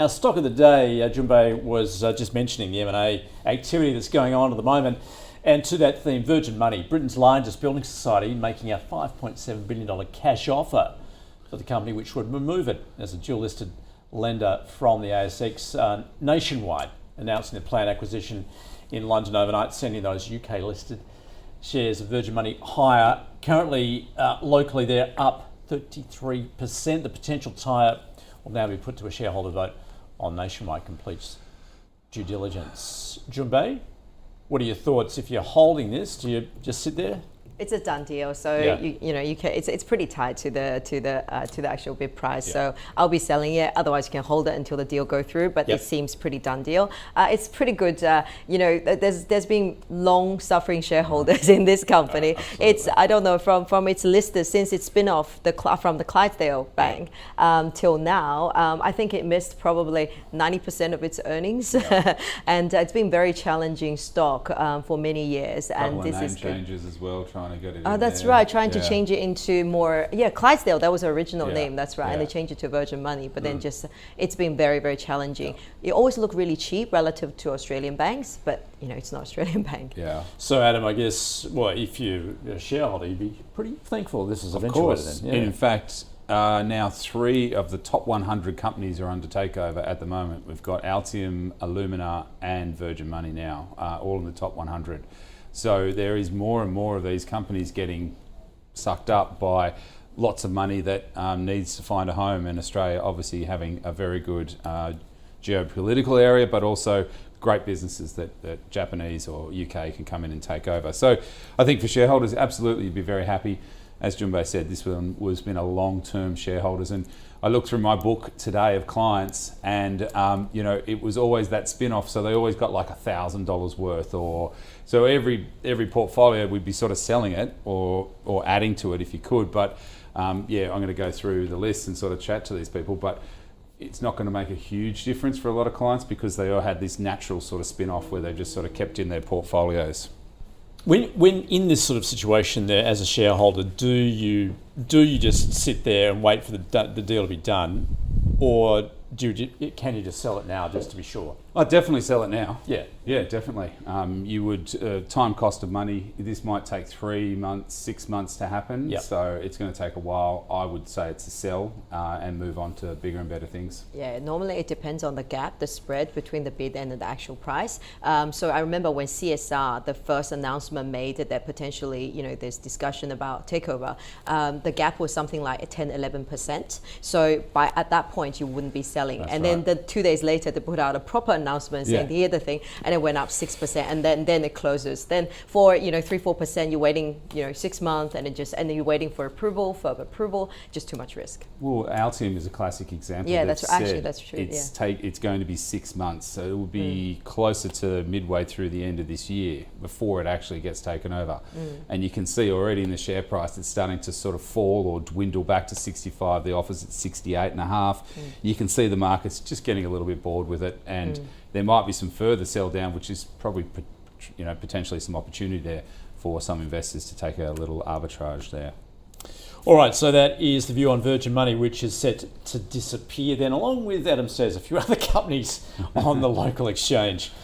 Our stock of the day, Jun Bei was just mentioning the M&A activity that's going on at the moment. And to that theme, Virgin Money, Britain's largest building society, making a $5.7 billion cash offer for the company, which would remove it as a dual-listed lender from the ASX nationwide, announcing the planned acquisition in London overnight, sending those UK-listed shares of Virgin Money higher. Currently, locally, they're up 33%. The potential tie-up will now be put to a shareholder vote on Nationwide completes due diligence. Jun Bei, what are your thoughts? If you're holding this, do you just sit there? It's a done deal, so Yeah. you can. It's pretty tied to the actual bid price. Yeah. So I'll be selling it. Otherwise, you can hold it until the deal go through. But Yep. it seems pretty done deal. It's pretty good. There's been long suffering shareholders in this company. It's I don't know from its listed since its spin off from the Clydesdale Bank till now. I think it missed probably 90% of its earnings, and it's been very challenging stock for many years. Couple And of this name is good. changes as well, trying to get it Oh, in that's there. right. Trying to Yeah. change it into more, Clydesdale. That was the original Yeah. name. That's right. And Yeah. they changed it to Virgin Money. But then it's been very, very challenging. It always looked really cheap relative to Australian banks, but it's not Australian bank. Yeah. So Adam, I guess, well, if you're a shareholder, you'd be pretty thankful this is Of eventuated course. then. Yeah. In fact, now 3 of the top 100 companies are under takeover at the moment. We've got Altium, Illumina and Virgin Money now, all in the top 100. So there is more and more of these companies getting sucked up by lots of money that needs to find a home, in Australia obviously having a very good geopolitical area, but also great businesses that Japanese or UK can come in and take over. So I think for shareholders, absolutely you'd be very happy. As Jun Bei said, this one was been a long-term shareholders, and I looked through my book today of clients, and it was always that spin-off. So they always got like $1,000 worth, or so every portfolio would be sort of selling it or adding to it if you could. But I'm going to go through the list and sort of chat to these people, but it's not going to make a huge difference for a lot of clients because they all had this natural sort of spin-off where they just sort of kept in their portfolios. When in this sort of situation there as a shareholder, do you just sit there and wait for the deal to be done, or can you just sell it now just to be sure? I'd definitely sell it now. Yeah, Definitely. You would time cost of money. This might take 3 months, 6 months to happen. Yep. So it's going to take a while. I would say it's a sell and move on to bigger and better things. Yeah, normally it depends on the gap, the spread between the bid and the actual price. So I remember when CSR, the first announcement made that potentially, there's discussion about takeover, the gap was something like 10-11%. So at that point, you wouldn't be selling. That's and right. then 2 days later, they put out a proper announcement saying the other thing, and it went up 6%, and then it closes. Then for 3-4%, you're waiting 6 months, and then you're waiting for further approval, just too much risk. Well, Altium is a classic example. Yeah, They've that's actually said that's true. It's going to be 6 months, so it will be closer to midway through the end of this year before it actually gets taken over. And you can see already in the share price it's starting to sort of fall or dwindle back to 65. The offer's at 68.5. You can see the market's just getting a little bit bored with it, and there might be some further sell down, which is probably potentially some opportunity there for some investors to take a little arbitrage there. All right, so that is the view on Virgin Money, which is set to disappear then, along with, Adam says, a few other companies on the local exchange.